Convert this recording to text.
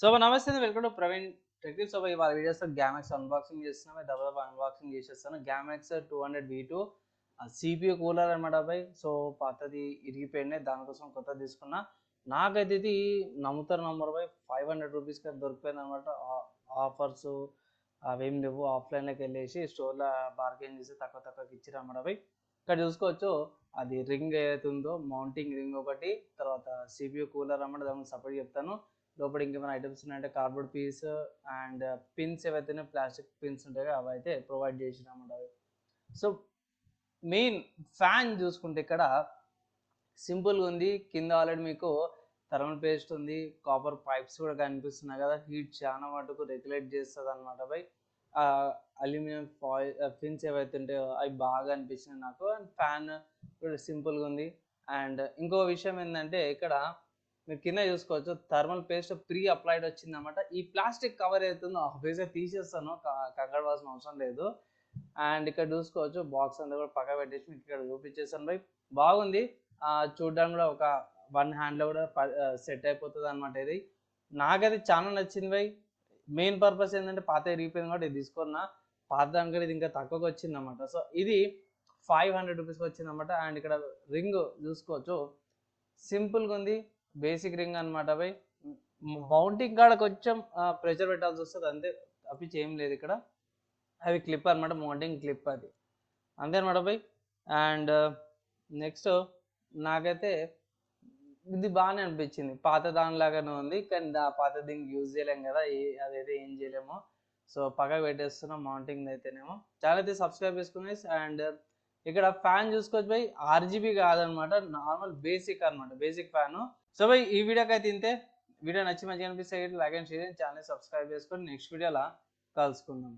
So నమస్తే welcome to Praveen tech. So ఇవాళ videos GAMMAXX unboxing చేస్తున్నాం. డబ్బా అన్బాక్సింగ్ చేసేస్తాను. GAMMAXX 200V2 CPU కూలర్ అనమాట బై. సో పాతది ఇరిగిపోయింది, దానికోసం కొత్తది తీసుకున్నా. నాకైతే ఇది నమ్ముతారు నమ్మరు బై, 500 రూపీస్కి దొరికిపోయింది అనమాట. ఆఫర్స్ అవేం లేవు, ఆఫ్లైన్లోకి వెళ్ళేసి స్టోర్లో బార్గెన్ చేసి తక్కువకి ఇచ్చిరు అనమాట బై. ఇక్కడ చూసుకోవచ్చు, అది రింగ్ ఏదైతే ఉందో మౌంటింగ్ రింగ్ ఒకటి, తర్వాత CPU కూలర్ అన్నమాట. దానికి సపోర్ట్ చెప్తాను. లోపల ఇంకేమైనా ఐటమ్స్ ఉన్నాయంటే కార్డ్బోర్డ్ పీస్ అండ్ పిన్స్ ఏవైతే ప్లాస్టిక్ పిన్స్ ఉంటాయో అవి అయితే ప్రొవైడ్ చేసినామన్నమాట. సో మెయిన్ ఫ్యాన్ చూసుకుంటే ఇక్కడ సింపుల్గా ఉంది. కింద ఆల్రెడీ మీకు థర్మల్ పేస్ట్ ఉంది, కాపర్ పైప్స్ కూడా కనిపిస్తున్నాయి కదా. హీట్ చాలా మటుకు రెగ్యులేట్ చేస్తుంది అనమాట బై. అల్యూమినియం ఫాయిల్ పిన్స్ ఏవైతే ఉంటాయో అవి బాగా అనిపించినాయి నాకు. అండ్ ఫ్యాన్ కూడా సింపుల్గా ఉంది. అండ్ ఇంకో విషయం ఏంటంటే ఇక్కడ మీరు కింద చూసుకోవచ్చు, థర్మల్ పేస్ట్ ప్రీ అప్లైడ్ వచ్చింది అనమాట. ఈ ప్లాస్టిక్ కవర్ అవుతుందో ఆబ్వియస్గా తీసేస్తాను, కంగారువాల్సిన అవసరం లేదు. అండ్ ఇక్కడ చూసుకోవచ్చు బాక్స్ అంతా కూడా పక్క పెట్టేసి మీకు ఇక్కడ చూపించేస్తాను బై. బాగుంది, చూడడానికి కూడా ఒక వన్ హ్యాండ్లో కూడా సెట్ అయిపోతుంది అనమాట. ఇది నాకైతే చాలా నచ్చింది బై. మెయిన్ పర్పస్ ఏంటంటే పాత ఇరిగిపోయింది కాబట్టి ఇది తీసుకున్నా. పాత దానికంటే ఇది ఇంకా తక్కువకి వచ్చింది అనమాట. సో ఇది 500 రూపీస్కి వచ్చింది అనమాట. అండ్ ఇక్కడ రింగ్ చూసుకోవచ్చు, సింపుల్గా ఉంది, బేసిక్ రింగ్ అనమాట బై. మౌంటింగ్ కాడ కొంచెం ప్రెషర్ పెట్టాల్సి వస్తుంది అంతే, తప్పించి ఏం లేదు. ఇక్కడ అవి క్లిప్ అనమాట, మౌంటింగ్ క్లిప్ అది అంతే అనమాట బై. అండ్ నెక్స్ట్ నాకైతే ఇది బాగానే అనిపించింది. పాత దానిలాగానే ఉంది, కానీ పాత దీనికి యూజ్ చేయలేము కదా, అదైతే ఏం చేయలేము. సో పక్కకు పెట్టేస్తున్నాం మౌంటింగ్ అయితేనేమో. చాలా అయితే సబ్స్క్రైబ్ చేసుకున్నాయి. అండ్ ఇక్కడ ఫ్యాన్ చూసుకోవచ్చు బై, RGB కాదనమాట, నార్మల్ బేసిక్ అనమాట, బేసిక్ ఫ్యాను. సో బై ఈ వీడియోకి అయితే ఇంతే. వీడియో నచ్చి మంచిగా అనిపిస్తే like and share, channel subscribe చేసుకొని నెక్స్ట్ వీడియోలో కలుసుకుందాం.